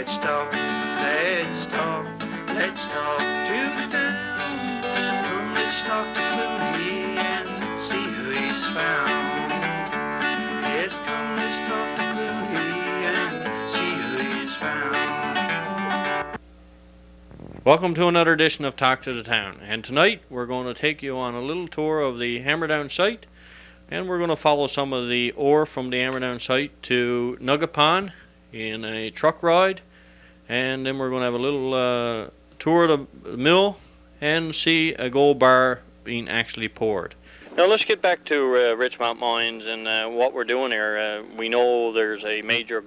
Let's talk, let's talk, let's talk to the town. Come, let's talk to Clooney and see who he's found. Yes, come, let's talk to Clooney and see who he's found. Welcome to another edition of Talk to the Town, and tonight we're going to take you on a little tour of the Hammerdown site, and we're going to follow some of the ore from the Hammerdown site to Nugget Pond in a truck ride, and then we're going to have a little tour of the mill and see a gold bar being actually poured. Now let's get back to Richmont Mines and what we're doing here. We know there's a major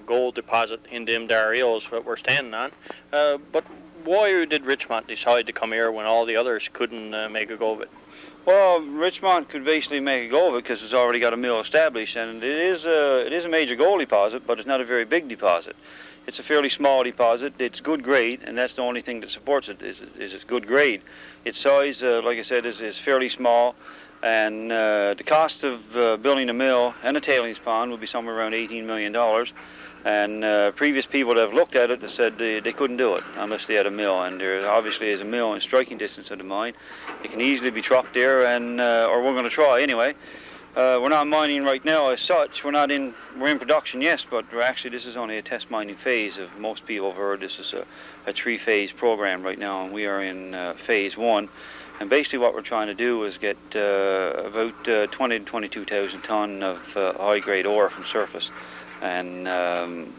gold deposit in them there hills that we're standing on, but why did Richmont decide to come here when all the others couldn't make a go of it? Well, Richmont could basically make a go of it because it's already got a mill established, and it is a major gold deposit, but it's not a very big deposit. It's a fairly small deposit. It's good grade, and that's the only thing that supports it is it's good grade. Its size, like I said, is fairly small, and the cost of building a mill and a tailings pond would be somewhere around $18 million. And previous people that have looked at it have said they couldn't do it unless they had a mill, and there obviously is a mill in striking distance of the mine. It can easily be trucked there, and or we're going to try anyway. We're not mining right now as such. We're in production, yes, but this is only a test mining phase. If most people have heard, this is a three-phase program right now, and we are in phase one. And basically what we're trying to do is get about 20 to 22,000 ton of high-grade ore from surface, and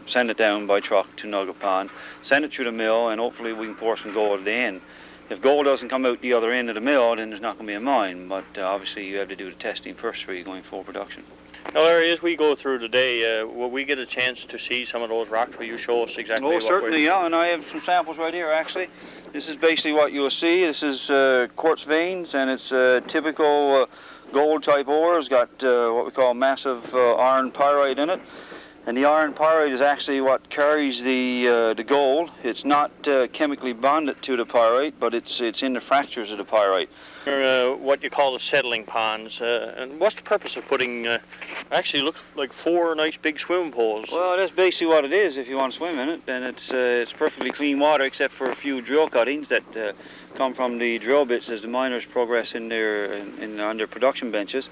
send it down by truck to Nugget Pond, send it through the mill, and hopefully we can pour some gold at the end. If gold doesn't come out the other end of the mill, then there's not going to be a mine, but obviously you have to do the testing first for you going full production. Now Larry, as we go through today, will we get a chance to see some of those rocks? Will you show us exactly what certainly, yeah, and I have some samples right here actually. This is basically what you'll see. This is quartz veins, and it's typical gold type ore. It's got what we call massive iron pyrite in it. And the iron pyrite is actually what carries the gold. It's not chemically bonded to the pyrite, but it's in the fractures of the pyrite. What you call the settling ponds. And what's the purpose of putting, actually looks like 4 nice big swimming pools? Well, that's basically what it is if you want to swim in it. And it's perfectly clean water except for a few drill cuttings that come from the drill bits as the miners progress on their production benches.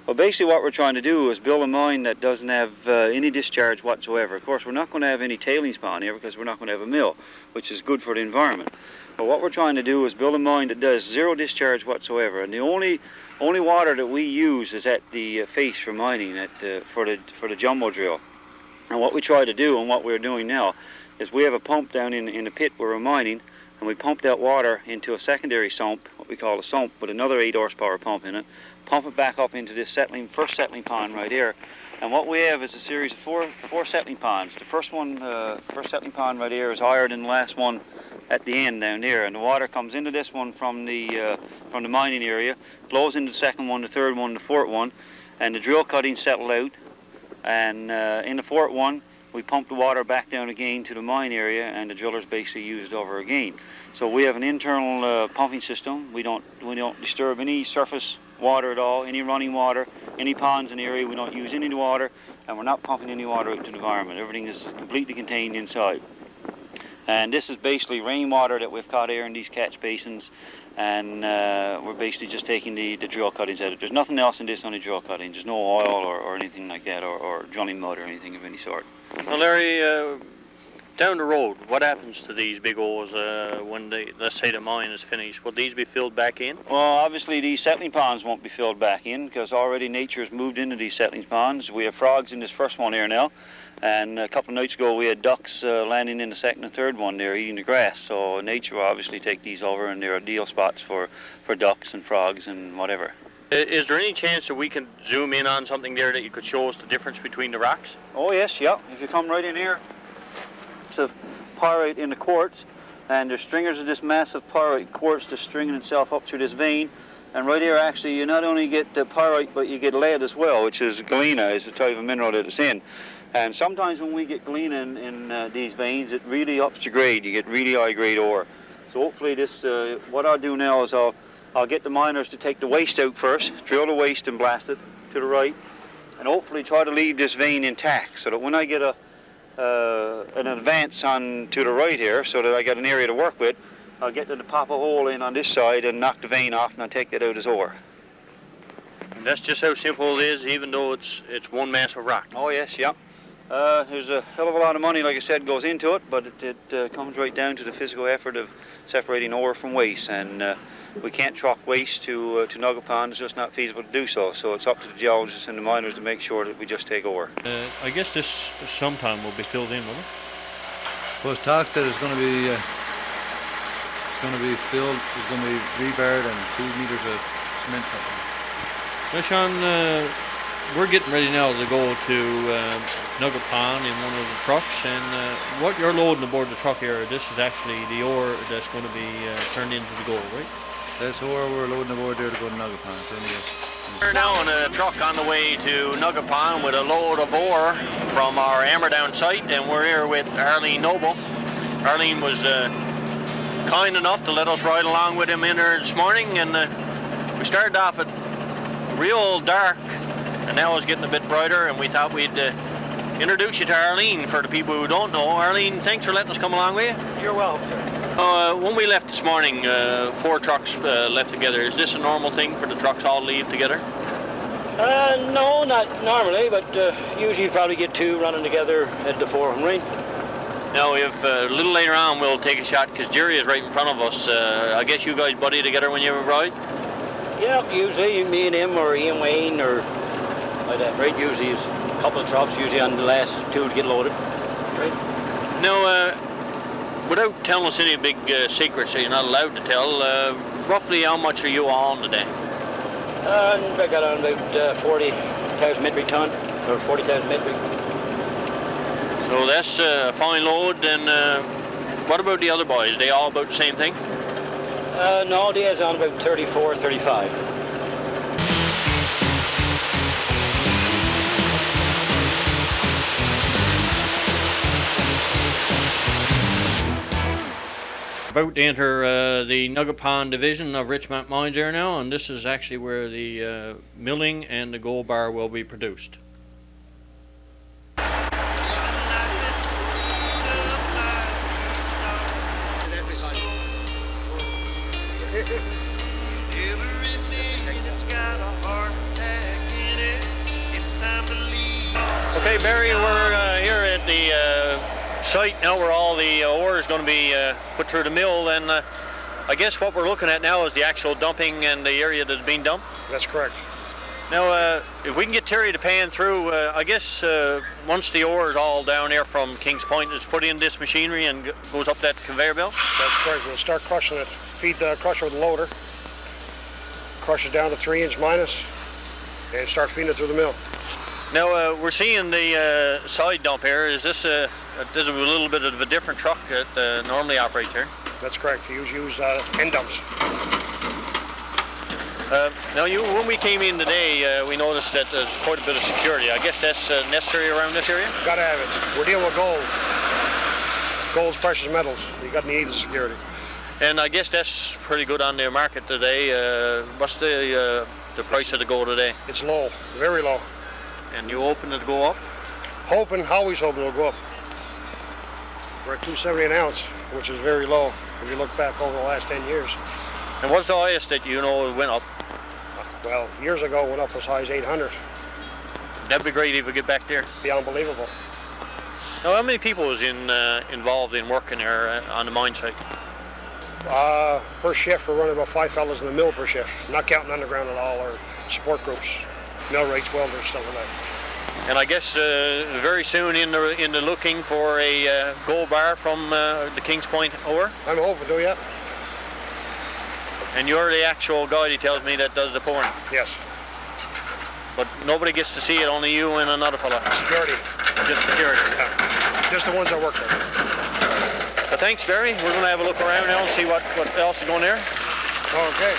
Well, basically what we're trying to do is build a mine that doesn't have any discharge whatsoever. Of course, we're not going to have any tailings pond here because we're not going to have a mill, which is good for the environment. But what we're trying to do is build a mine that does zero discharge whatsoever. And the only water that we use is at the face for mining, for the jumbo drill. And what we try to do, and what we're doing now, is we have a pump down in the pit where we're mining, and we pump that water into a secondary sump, what we call a sump, with another 8 horsepower pump in it, pump it back up into this first settling pond right here. And what we have is a series of four settling ponds. The first settling pond right here is higher than the last one at the end down there, and the water comes into this one from the mining area, flows into the second one, the third one, the fourth one, and the drill cuttings settle out. And in the fourth one, we pump the water back down again to the mine area, and the drillers basically use it over again. So we have an internal pumping system. We don't disturb any surface water at all, any running water, any ponds in the area. We don't use any water, and we're not pumping any water out to the environment. Everything is completely contained inside. And this is basically rainwater that we've caught here in these catch basins, and we're basically just taking the drill cuttings out of it. There's nothing else in this, only drill cuttings. There's no oil or anything like that, or drilling mud or anything of any sort. Well, Larry, down the road, what happens to these big ores when let's say the mine is finished? Will these be filled back in? Well, obviously these settling ponds won't be filled back in because already nature has moved into these settling ponds. We have frogs in this first one here now, and a couple of nights ago we had ducks landing in the second and third one there eating the grass. So nature will obviously take these over, and they're ideal spots for ducks and frogs and whatever. Is there any chance that we can zoom in on something there that you could show us the difference between the rocks? Oh yes, yeah. If you come right in here, it's a pyrite in the quartz, and there's stringers of this massive pyrite quartz just stringing itself up through this vein. And right here, actually, you not only get the pyrite, but you get lead as well, which is galena, is the type of mineral that it's in. And sometimes when we get galena in these veins, it really ups the grade. You get really high-grade ore. So hopefully this, what I'll do now is I'll get the miners to take the waste out first, drill the waste and blast it to the right, and hopefully try to leave this vein intact so that when I get a an advance on to the right here so that I got an area to work with, I'll get to pop a hole in on this side and knock the vein off, and I'll take that out as ore. And that's just how simple it is, even though it's one mass of rock. Oh yes, yeah. There's a hell of a lot of money, like I said, goes into it, but it comes right down to the physical effort of separating ore from waste, and we can't truck waste to Nugget Pond. It's just not feasible to do so. So it's up to the geologists and the miners to make sure that we just take ore. I guess this sometime will be filled in, will it? Well, it's talks that it's going to be filled. It's going to be rebarred and 2 meters of cement. Now, Sean, we're getting ready now to go to Nugget Pond in one of the trucks, and what you're loading aboard the truck here, this is actually the ore that's going to be turned into the gold, right? That's ore we're loading aboard there to go to Nugget Pond. We're now in a truck on the way to Nugget Pond with a load of ore from our Hammerdown site, and we're here with Arlene Noble. Arlene was kind enough to let us ride along with him in there this morning, and we started off at real dark, and now it's getting a bit brighter, and we thought we'd introduce you to Arlene for the people who don't know. Arlene, thanks for letting us come along with you. You're welcome, sir. When we left this morning, 4 trucks left together. Is this a normal thing for the trucks all to leave together? No, not normally, but usually you probably get 2 running together at the 4 of them, right? Now, if a little later on we'll take a shot, because Jerry is right in front of us. I guess you guys buddy together when you ride? Yeah, usually me and him or Ian Wayne or like that, right? Usually it's a couple of trucks, usually on the last 2 to get loaded, right? Now, without telling us any big secrets that you're not allowed to tell, roughly how much are you on today? I got on about 40,000 metric ton, or 40,000 metric. So that's a fine load. And what about the other boys? They all about the same thing? No, they is on about 34, 35. About to enter the Nugget Pond division of Richmond Mines there now, and this is actually where the milling and the gold bar will be produced. Okay, Barry, we're here at the site now where all the ore is going to be put through the mill, and I guess what we're looking at now is the actual dumping and the area that's being dumped. That's correct. Now, if we can get Terry to pan through, I guess once the ore is all down there from Kings Point, it's put in this machinery and goes up that conveyor belt? That's correct. We'll start crushing it. Feed the crusher with a loader. Crush it down to 3-inch minus, and start feeding it through the mill. Now, we're seeing the side dump here. Is this a little bit of a different truck that normally operates here? That's correct. You use end dumps. Now, when we came in today, we noticed that there's quite a bit of security. I guess that's necessary around this area? Gotta have it. We're dealing with gold. Gold's precious metals. You got to need the security. And I guess that's pretty good on the market today. What's the price of the gold today? It's low, very low. And you hoping it to go up? Always hoping it'll go up. We're at $2.70 an ounce, which is very low if you look back over the last 10 years. And what's the highest that you know went up? Well, years ago it went up as high as 800. That'd be great if we get back there. It'd be unbelievable. Now, how many people is involved in working there on the mine site? Per shift, we're running about 5 fellas in the mill per shift, not counting underground at all, or support groups, millwrights, welders, stuff like that. And I guess very soon in the looking for a gold bar from the Kings Point ore? I'm hoping to, yeah. And you're the actual guy, he tells me, that does the pouring? Yes. But nobody gets to see it, only you and another fella? Security. Just security? Yeah. Just the ones that work there. Well, thanks, Barry. We're going to have a look around now and see what else is going there. Okay.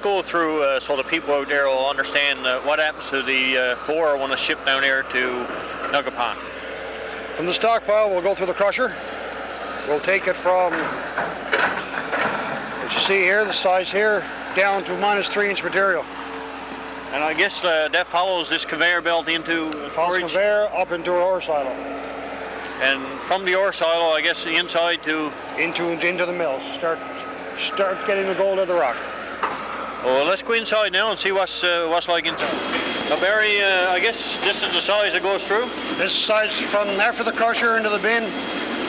Go through so the people out there will understand what happens to the ore when it's shipped down here to Nugget Pond. From the stockpile, we'll go through the crusher. We'll take it from, as you see here, the size here, down to minus 3-inch material. And I guess that follows this conveyor belt into Follows storage? conveyor up into an ore silo. And from the ore silo, I guess the inside to... into the mill. Start getting the gold out of the rock. Oh, well, let's go inside now and see what's like inside. Now, Barry, I guess this is the size that goes through? This size from after the crusher into the bin,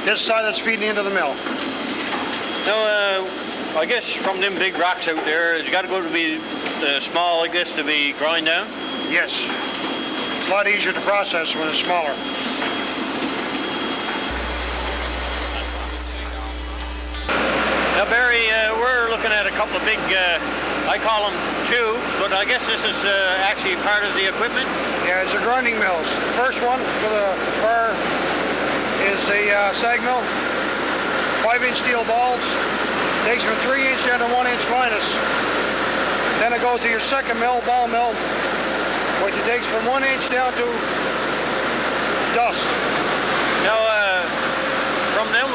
this side that's feeding into the mill. Now, I guess from them big rocks out there, it's got to go to be small like this to be grind down? Yes. It's a lot easier to process when it's smaller. Now, Barry, we're looking at a couple of big, I call them tubes, but I guess this is actually part of the equipment? Yeah, it's the grinding mills. The first one to the far is a sag mill. 5-inch steel balls. Takes from 3 inch down to 1 inch minus. Then it goes to your second mill, ball mill, which it takes from 1 inch down to dust. Now, from them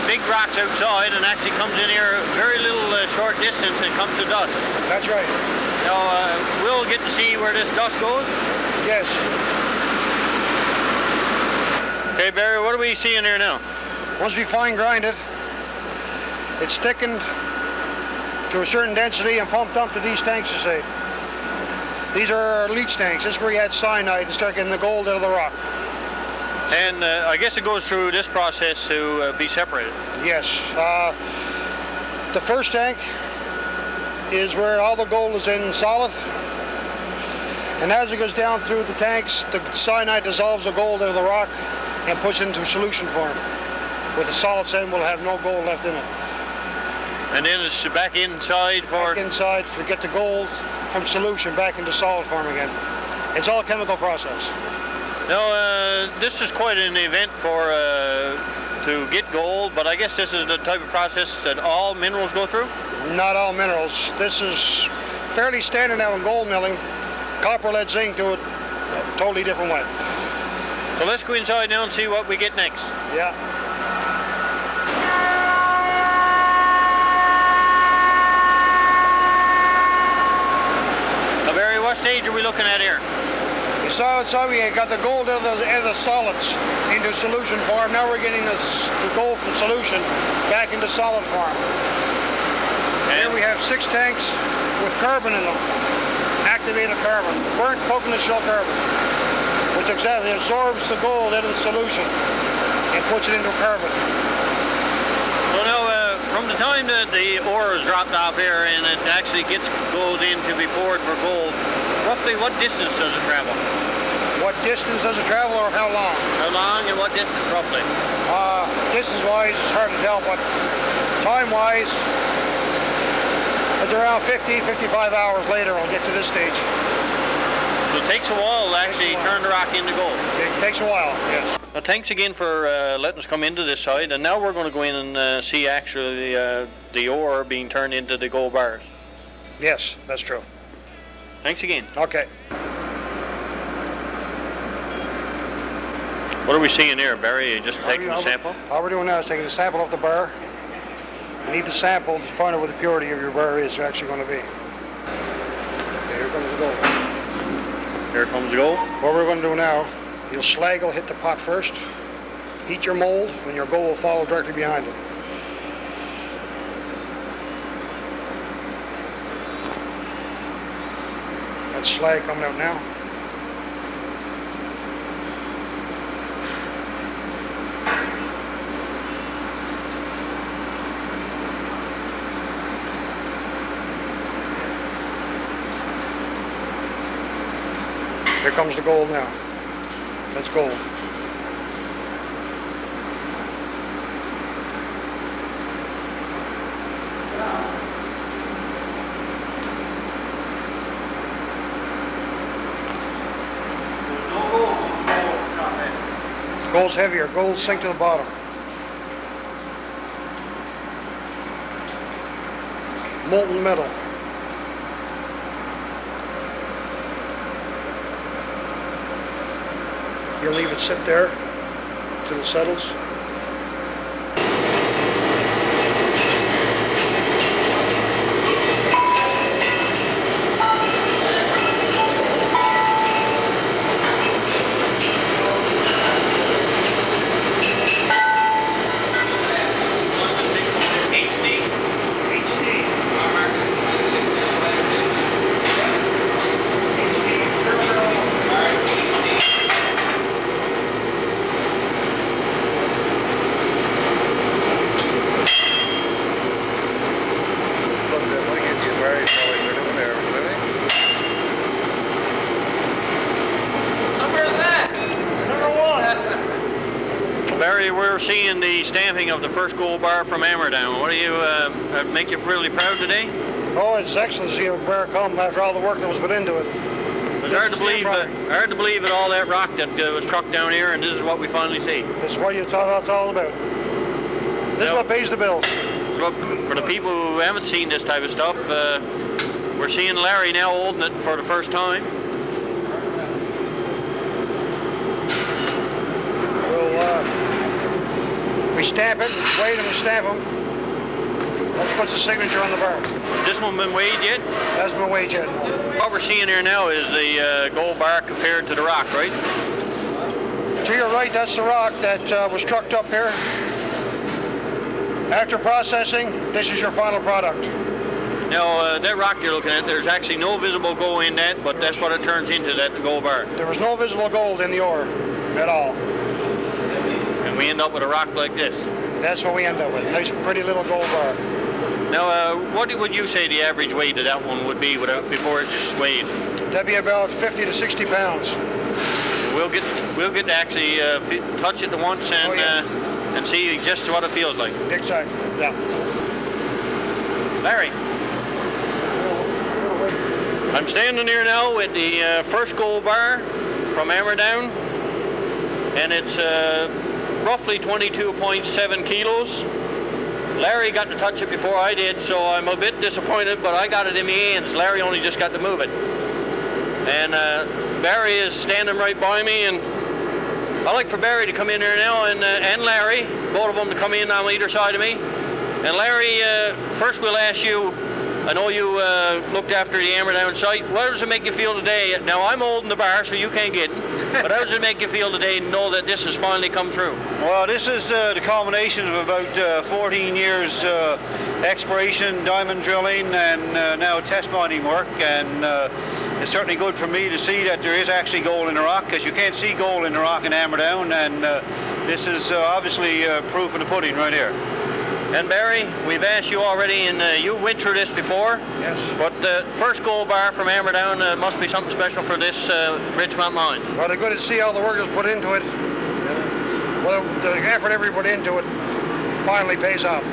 big rocks outside and actually comes in here a very little short distance and comes to dust. That's right. Now, we'll get to see where this dust goes? Yes. Okay, Barry, what are we seeing here now? Once we fine grind it, it's thickened to a certain density and pumped up to these tanks, you see. These are our leach tanks. This is where you add cyanide and start getting the gold out of the rock. And I guess it goes through this process to be separated. Yes. The first tank is where all the gold is in solid. And as it goes down through the tanks, the cyanide dissolves the gold out of the rock and puts it into solution form. With the solids in, we'll have no gold left in it. And then it's back inside for... Back inside to get the gold from solution back into solid form again. It's all a chemical process. Now, this is quite an event for to get gold, but I guess this is the type of process that all minerals go through? Not all minerals. This is fairly standard now in gold milling. Copper, lead, zinc do it a totally different way. So let's go inside now and see what we get next. Yeah. Now, Barry, what stage are we looking at here? You saw we got the gold out of the solids into solution form. Now we're getting the gold from solution back into solid form. And here we have 6 tanks with carbon in them. Activated carbon, burnt coconut shell carbon, which exactly absorbs the gold out of the solution and puts it into carbon. So now, from the time that the ore is dropped off here and it actually goes in to be poured for gold, roughly what distance does it travel? What distance does it travel, or how long? How long and what distance roughly? Distance-wise, it's hard to tell, but time-wise, it's around 50, 55 hours later we'll get to this stage. So it takes a while to actually turn the rock into gold. It takes a while, yes. Well, thanks again for letting us come into this side, and now we're going to go in and see actually the ore being turned into the gold bars. Yes, that's true. Thanks again. Okay. What are we seeing here, Barry? Just taking a sample? All we're doing now is taking a sample off the bar. You need the sample to find out what the purity of your bar is actually going to be. Okay, here comes the gold. Here comes the gold. What we're going to do now, your slag will hit the pot first, heat your mold, and your gold will follow directly behind it. That's slag coming out now. Here comes the gold now. That's gold. Gold's heavier. Gold sink to the bottom. Molten metal. You'll leave it sit there till it settles. overseeing the stamping of the first gold bar from Hammerdown. What do you make you really proud today? Oh, it's excellent to see a bar come after all the work that was put into it. It's hard to believe that all that rock that was trucked down here, and this is what we finally see. This is what it's all about. This is what pays the bills. For the people who haven't seen this type of stuff, we're seeing Larry now holding it for the first time. We stamp it, weigh them and stamp them. That's what's the signature on the bar. This one been weighed yet? Hasn't been weighed yet. What we're seeing here now is the gold bar compared to the rock, right? To your right, that's the rock that was trucked up here. After processing, this is your final product. Now, that rock you're looking at, there's actually no visible gold in that, but that's what it turns into, that gold bar. There was no visible gold in the ore at all. And we end up with a rock like this. That's what we end up with, nice pretty little gold bar. Now, what would you say the average weight of that one would be before it's weighed? That'd be about 50 to 60 pounds. We'll get to actually touch it once and see just what it feels like. Exactly, yeah. Larry, I'm standing here now with the first gold bar from Hammerdown, and it's roughly 22.7 kilos. Larry got to touch it before I did, so I'm a bit disappointed, but I got it in my hands. Larry only just got to move it. And Barry is standing right by me, and I'd like for Barry to come in here now, and Larry, both of them to come in on either side of me. And Larry, first we'll ask you, I know you looked after the Hammerdown site. What does it make you feel today? Now, I'm holding the bar, so you can't get it. But how does it make you feel today to know that this has finally come through? Well, this is the culmination of about 14 years exploration, diamond drilling, and now test mining work. And it's certainly good for me to see that there is actually gold in the rock, because you can't see gold in the rock in Hammerdown. And this is obviously proof of the pudding right here. And Barry, we've asked you already, and you went through this before. Yes. But the first gold bar from Hammerdown must be something special for this Ridgemont mine. Well, they're good to see all the work that's put into it. Well, the effort everybody put into it finally pays off.